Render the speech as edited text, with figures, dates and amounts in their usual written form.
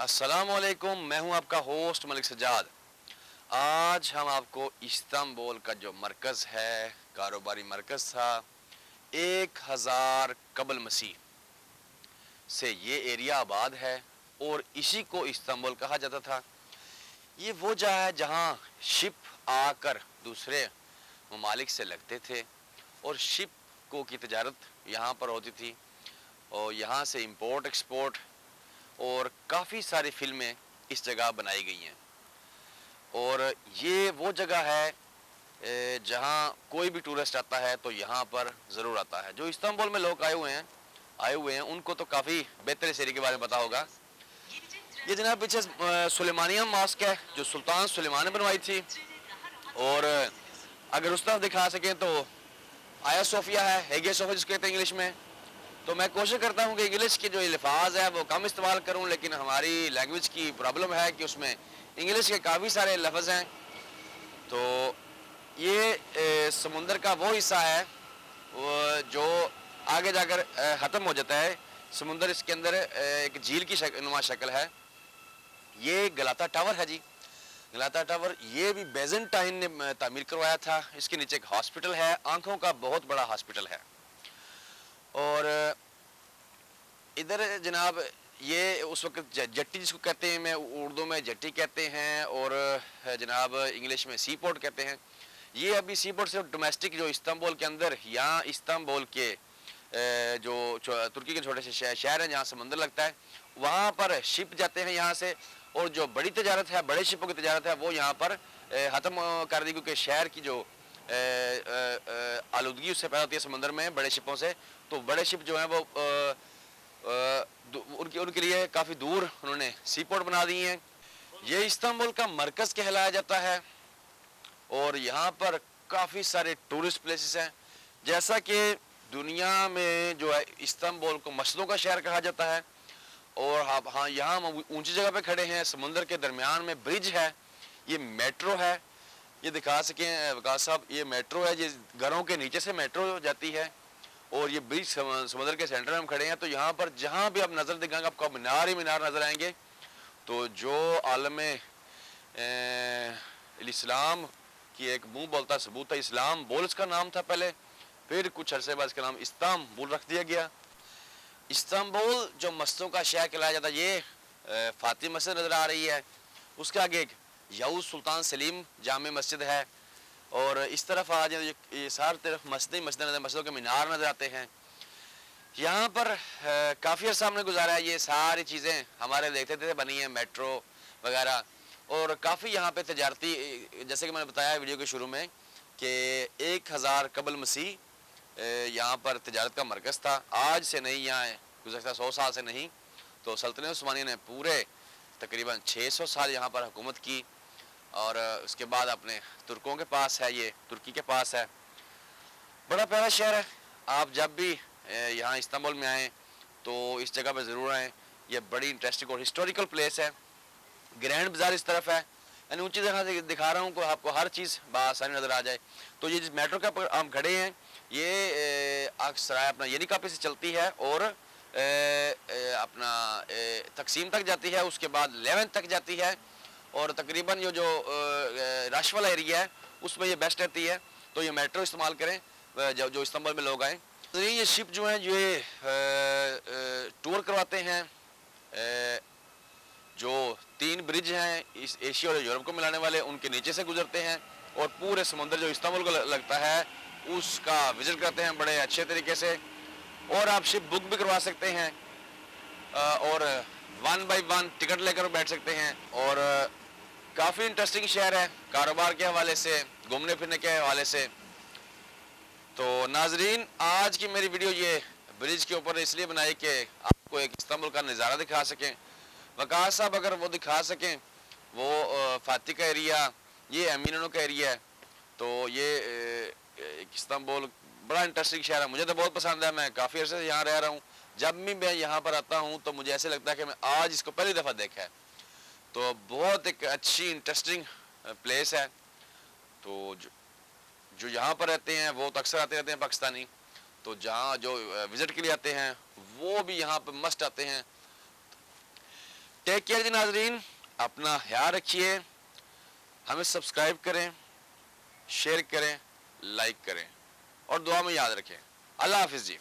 अस्सलाम वालेकुम, मैं हूं आपका होस्ट मलिक सज्जाद। आज हम आपको इस्तांबुल का जो मरकज़ है, कारोबारी मरकज़ था, 1000 कबल मसीह से ये एरिया आबाद है और इसी को इस्तांबुल कहा जाता था। ये वो जगह है जहाँ शिप आकर दूसरे ममालिक से लगते थे और शिप की तजारत यहाँ पर होती थी और यहाँ से इंपोर्ट एक्सपोर्ट और काफ़ी सारी फ़िल्में इस जगह बनाई गई हैं। और ये वो जगह है जहाँ कोई भी टूरिस्ट आता है तो यहाँ पर ज़रूर आता है। जो इस्तांबुल में लोग आए हुए हैं उनको तो काफ़ी बेहतर इस एरिया के बारे में पता होगा। ये जनाब पीछे सुलेमानिया मॉस्क है जो सुल्तान सुलेमान ने बनवाई थी, और अगर उस तरफ दिखा सकें तो आया सोफिया है, हेगिया सोफिया जिसको कहते हैं इंग्लिश में। तो मैं कोशिश करता हूँ कि इंग्लिश के जो अल्फाज है वो कम इस्तेमाल करूँ, लेकिन हमारी लैंग्वेज की प्रॉब्लम है कि उसमें इंग्लिश के काफ़ी सारे लफ्ज़ हैं। तो ये समुंदर का वो हिस्सा है वो जो आगे जाकर ख़त्म हो जाता है समुंदर। इसके अंदर एक झील की नुमा शक्ल है। ये गलाता टावर है जी, गलाता टावर। ये भी बेजेंटाइन ने तामीर करवाया था। इसके नीचे एक हॉस्पिटल है, आँखों का बहुत बड़ा हॉस्पिटल है। और इधर जनाब ये उस वक्त जट्टी जिसको कहते हैं, मैं उर्दू में जट्टी कहते हैं और जनाब इंग्लिश में सी पोर्ट कहते हैं। ये अभी सी पोर्ट सिर्फ डोमेस्टिक जो इस्तांबुल के अंदर या इस्तांबुल के जो तुर्की के छोटे से शहर हैं जहाँ समंदर लगता है वहाँ पर शिप जाते हैं यहाँ से, और जो बड़ी तजारत है, बड़े शिपों की तजारत है वो यहाँ पर ख़त्म कर दी, क्योंकि शहर की जो आलूदगी उससे पैदा होती है समंदर में बड़े शिपों से। तो बड़े शिप जो हैं वो उनके लिए काफ़ी दूर उन्होंने सी पोर्ट बना दिए हैं। ये इस्तांबुल का मरकज़ कहलाया जाता है और यहाँ पर काफ़ी सारे टूरिस्ट प्लेसेस हैं। जैसा कि दुनिया में जो है इस्तांबुल को मस्जिदों का शहर कहा जाता है, और हाँ यहाँ हम ऊंची जगह पे खड़े हैं, समुंदर के दरमियान में ब्रिज है, ये मेट्रो है। ये दिखा सकें वकास साहब, ये मेट्रो है, ये घरों के नीचे से मेट्रो जाती है और ये ब्रिज समुद्र के सेंटर में हम खड़े हैं। तो यहाँ पर जहाँ भी आप नज़र दिखाएंगे आपको मीनार ही मीनार नज़र आएंगे। तो जो आलम इस्लाम की एक मुँह बोलता सबूत है, इस्लाम बोल इसका नाम था पहले, फिर कुछ अरसे बाद इसका नाम इस्तांबुल रख दिया गया। इस्तांबुल जो मस्जिदों का शहर कहलाया जाता है, ये फातिमा मस्जिद नज़र आ रही है, उसके आगे एक याऊस सुल्तान सलीम जामे मस्जिद है, और इस तरफ आ जाए ये सारी तरफ मस्जिदों के मीनार नज़र आते हैं। यहाँ पर काफ़ी अर्सा हमने गुजारा है। ये सारी चीज़ें हमारे देखते थे बनी हैं, मेट्रो वगैरह, और काफ़ी यहाँ पे तजारती, जैसे कि मैंने बताया वीडियो के शुरू में कि 1000 कबल मसीह यहाँ पर तजारत का मरकज़ था। आज से नहीं, यहाँ गुज़श्ता 100 साल से नहीं, तो सल्तनत उस्मानिया ने पूरे तकरीबन 600 साल यहाँ पर हुकूमत की, और उसके बाद अपने तुर्कों के पास है, ये तुर्की के पास है। बड़ा प्यारा शहर है। आप जब भी यहाँ इस्तांबुल में आएँ तो इस जगह पर ज़रूर आएँ। ये बड़ी इंटरेस्टिंग और हिस्टोरिकल प्लेस है। ग्रैंड बाज़ार इस तरफ है, यानी ऊंची जगह से दिखा रहा हूँ को आपको हर चीज़ बआसानी नज़र आ जाए। तो ये जिस मेट्रो का हम खड़े हैं ये सराय अपना येनी कापी से चलती है और अपना तकसीम तक जाती है, उसके बाद 11 तक जाती है, और तकरीबन ये जो रश वाला एरिया है उसमें ये बेस्ट रहती है। तो ये मेट्रो इस्तेमाल करें जो इस्तांबुल में लोग आएँ। तो ये शिप जो हैं ये टूर करवाते हैं। जो 3 ब्रिज हैं इस एशिया और यूरोप को मिलाने वाले, उनके नीचे से गुजरते हैं और पूरे समुंदर जो इस्तांबुल को लगता है उसका विजिट करते हैं बड़े अच्छे तरीके से। और आप शिप बुक भी करवा सकते हैं और 1 बाय 1 टिकट लेकर बैठ सकते हैं। और काफ़ी इंटरेस्टिंग शहर है कारोबार के हवाले से, घूमने फिरने के हवाले से। तो नाजरीन, आज की मेरी वीडियो ये ब्रिज के ऊपर इसलिए बनाई कि आपको एक इस्तांबुल का नज़ारा दिखा सकें। वकास साहब अगर वो दिखा सकें, वो फाती का एरिया, ये अमीनो का एरिया है। तो ये इस्तांबुल बड़ा इंटरेस्टिंग शहर है, मुझे तो बहुत पसंद है। मैं काफ़ी अर्से से यहाँ रह रहा हूँ। जब भी मैं यहाँ पर आता हूँ तो मुझे ऐसे लगता है कि मैं आज इसको पहली दफ़ा देखा है। तो बहुत एक अच्छी इंटरेस्टिंग प्लेस है। तो जो यहाँ पर रहते हैं वो तो अक्सर आते रहते हैं पाकिस्तानी, तो जहाँ जो विज़िट के लिए आते हैं वो भी यहाँ पर मस्ट आते हैं। ٹیک کیئر جی ناظرین، اپنا خیال رکھیے، ہمیں سبسکرائب کریں، شیئر کریں، لائک کریں اور دعا میں یاد رکھیں۔ اللہ حافظ جی۔